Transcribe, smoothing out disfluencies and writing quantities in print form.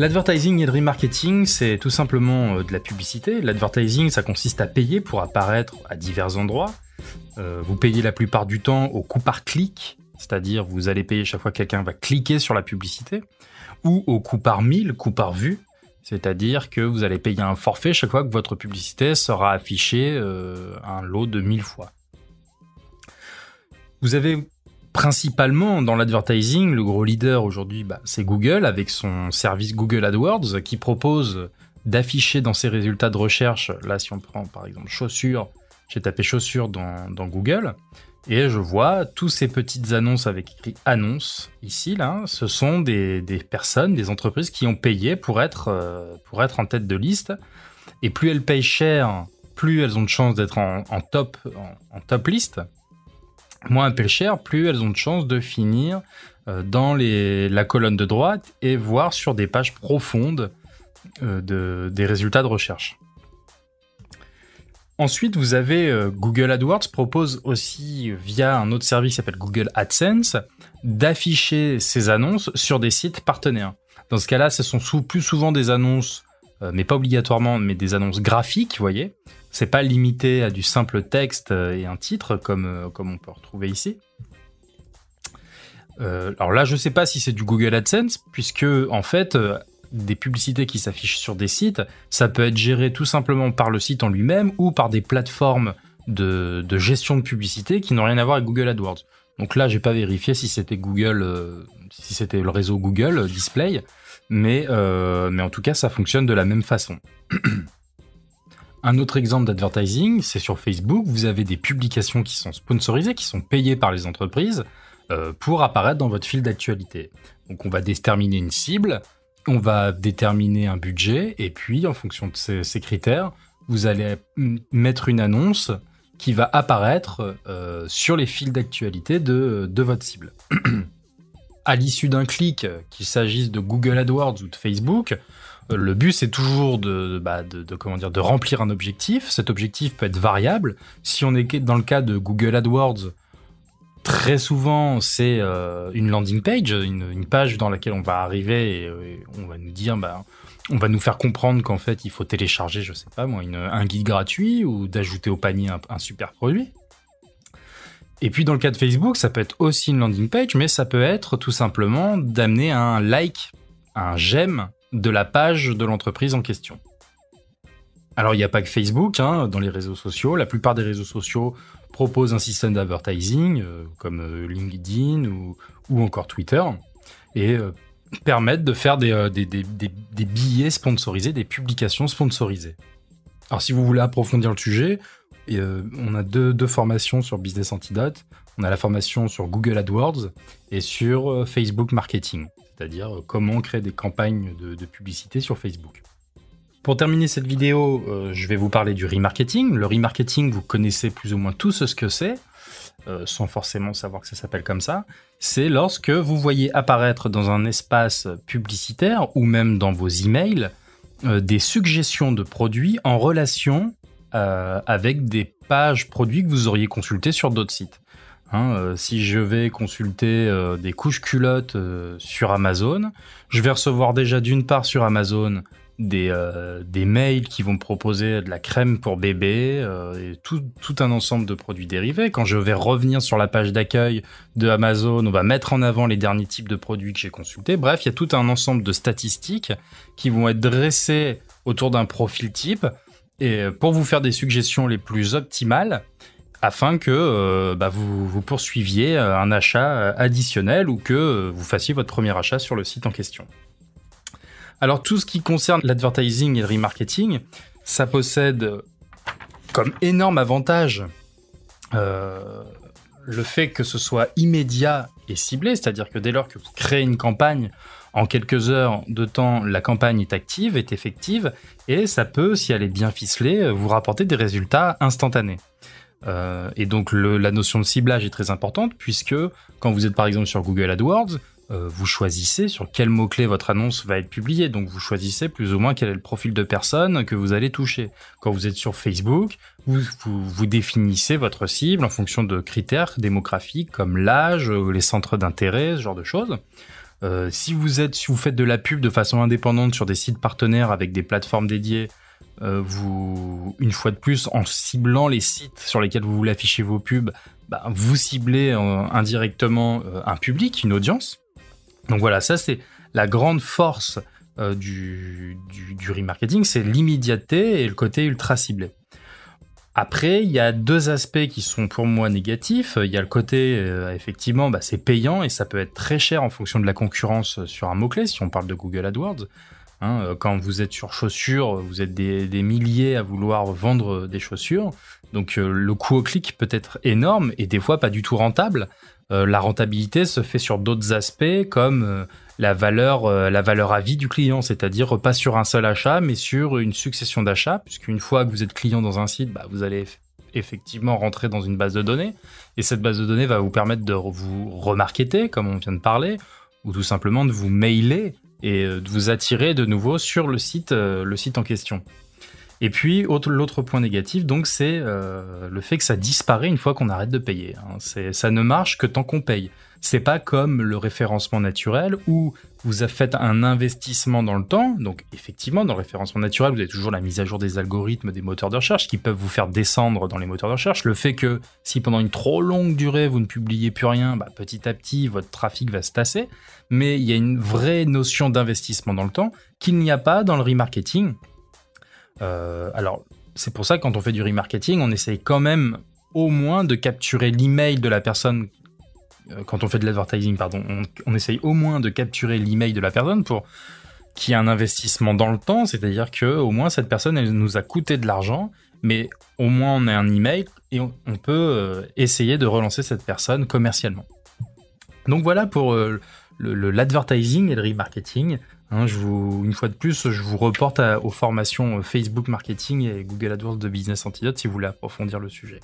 L'advertising et le remarketing, c'est tout simplement de la publicité. L'advertising, ça consiste à payer pour apparaître à divers endroits. Vous payez la plupart du temps au coût par clic, c'est-à-dire vous allez payer chaque fois que quelqu'un va cliquer sur la publicité, ou au coût par mille, coût par vue, c'est-à-dire que vous allez payer un forfait chaque fois que votre publicité sera affichée un lot de 1000 fois. Vous avez principalement dans l'advertising, le gros leader aujourd'hui, c'est Google avec son service Google AdWords qui propose d'afficher dans ses résultats de recherche, là si on prend par exemple chaussures, j'ai tapé chaussures dans Google et je vois tous ces petites annonces avec écrit annonce ici, là, ce sont des personnes, des entreprises qui ont payé pour être en tête de liste et plus elles payent cher, plus elles ont de chances d'être en top liste. Moins elles payent cher, plus elles ont de chances de finir dans la colonne de droite et voir sur des pages profondes des résultats de recherche. Ensuite, vous avez Google AdWords propose aussi, via un autre service qui s'appelle Google AdSense, d'afficher ses annonces sur des sites partenaires. Dans ce cas-là, ce sont plus souvent des annonces, mais pas obligatoirement, mais des annonces graphiques, vous voyez. C'est pas limité à du simple texte et un titre, comme on peut retrouver ici. Alors là, je sais pas si c'est du Google AdSense, puisque, en fait, des publicités qui s'affichent sur des sites, ça peut être géré tout simplement par le site en lui-même ou par des plateformes de gestion de publicité qui n'ont rien à voir avec Google AdWords. Donc là, j'ai pas vérifié si c'était Google, si c'était le réseau Google Display, mais en tout cas, ça fonctionne de la même façon. Un autre exemple d'advertising, c'est sur Facebook. Vous avez des publications qui sont sponsorisées, qui sont payées par les entreprises pour apparaître dans votre fil d'actualité. Donc on va déterminer une cible, on va déterminer un budget, et puis en fonction de ces critères, vous allez mettre une annonce qui va apparaître sur les fils d'actualité de votre cible. À l'issue d'un clic, qu'il s'agisse de Google AdWords ou de Facebook, le but c'est toujours de remplir un objectif. Cet objectif peut être variable. Si on est dans le cas de Google AdWords, très souvent c'est une landing page, une page dans laquelle on va arriver et on va nous dire, on va nous faire comprendre qu'en fait il faut télécharger, je sais pas moi, un guide gratuit ou d'ajouter au panier un super produit. Et puis dans le cas de Facebook, ça peut être aussi une landing page, mais ça peut être tout simplement d'amener un like, un j'aime de la page de l'entreprise en question. Alors il n'y a pas que Facebook, dans les réseaux sociaux. La plupart des réseaux sociaux proposent un système d'advertising, comme LinkedIn ou encore Twitter, et permettent de faire des billets sponsorisés, des publications sponsorisées. Alors si vous voulez approfondir le sujet, on a deux formations sur Business Antidote. On a la formation sur Google AdWords et sur Facebook Marketing, c'est-à-dire comment créer des campagnes de publicité sur Facebook. Pour terminer cette vidéo, je vais vous parler du remarketing. Le remarketing, vous connaissez plus ou moins tous ce que c'est, sans forcément savoir que ça s'appelle comme ça. C'est lorsque vous voyez apparaître dans un espace publicitaire ou même dans vos emails des suggestions de produits en relation avec des pages produits que vous auriez consultées sur d'autres sites. Si je vais consulter des couches culottes sur Amazon, je vais recevoir déjà d'une part sur Amazon des mails qui vont me proposer de la crème pour bébé et tout un ensemble de produits dérivés. Quand je vais revenir sur la page d'accueil de Amazon, on va mettre en avant les derniers types de produits que j'ai consultés. Bref, il y a tout un ensemble de statistiques qui vont être dressées autour d'un profil type et pour vous faire des suggestions les plus optimales afin que vous poursuiviez un achat additionnel ou que vous fassiez votre premier achat sur le site en question. Alors tout ce qui concerne l'advertising et le remarketing, ça possède comme énorme avantage le fait que ce soit immédiat et ciblé, c'est-à-dire que dès lors que vous créez une campagne, en quelques heures de temps, la campagne est active, est effective, et ça peut, si elle est bien ficelée, vous rapporter des résultats instantanés. Et donc la notion de ciblage est très importante, puisque quand vous êtes par exemple sur Google AdWords, vous choisissez sur quel mot-clé votre annonce va être publiée, donc vous choisissez plus ou moins quel est le profil de personne que vous allez toucher. Quand vous êtes sur Facebook, vous définissez votre cible en fonction de critères démographiques comme l'âge, les centres d'intérêt, ce genre de choses. Si vous faites de la pub de façon indépendante sur des sites partenaires avec des plateformes dédiées, une fois de plus, en ciblant les sites sur lesquels vous voulez afficher vos pubs, vous ciblez indirectement un public, une audience. Donc voilà, ça c'est la grande force du remarketing, c'est l'immédiateté et le côté ultra ciblé. Après, il y a deux aspects qui sont pour moi négatifs. Il y a le côté, effectivement, c'est payant et ça peut être très cher en fonction de la concurrence sur un mot-clé, si on parle de Google AdWords. Quand vous êtes sur chaussures, vous êtes des milliers à vouloir vendre des chaussures. Donc le coût au clic peut être énorme et des fois pas du tout rentable. La rentabilité se fait sur d'autres aspects comme la valeur à vie du client, c'est-à-dire pas sur un seul achat, mais sur une succession d'achats, puisqu'une fois que vous êtes client dans un site, vous allez effectivement rentrer dans une base de données, et cette base de données va vous permettre de vous remarketer, comme on vient de parler, ou tout simplement de vous mailer et de vous attirer de nouveau sur le site en question. Et puis, l'autre point négatif, donc, c'est le fait que ça disparaît une fois qu'on arrête de payer. Ça ne marche que tant qu'on paye. C'est pas comme le référencement naturel où vous faites un investissement dans le temps. Donc, effectivement, dans le référencement naturel, vous avez toujours la mise à jour des algorithmes des moteurs de recherche qui peuvent vous faire descendre dans les moteurs de recherche. Le fait que si pendant une trop longue durée, vous ne publiez plus rien, petit à petit, votre trafic va se tasser. Mais il y a une vraie notion d'investissement dans le temps qu'il n'y a pas dans le remarketing. Alors, c'est pour ça que quand on fait du remarketing, on essaye quand même au moins de capturer l'email de la personne. Quand on fait de l'advertising, pardon, on essaye au moins de capturer l'email de la personne pour qu'il y ait un investissement dans le temps, c'est-à-dire que au moins cette personne, elle nous a coûté de l'argent, mais au moins on a un email et on peut essayer de relancer cette personne commercialement. Donc voilà pour l'advertising et le remarketing. Une fois de plus, je vous reporte aux formations Facebook Marketing et Google AdWords de Business Antidote si vous voulez approfondir le sujet.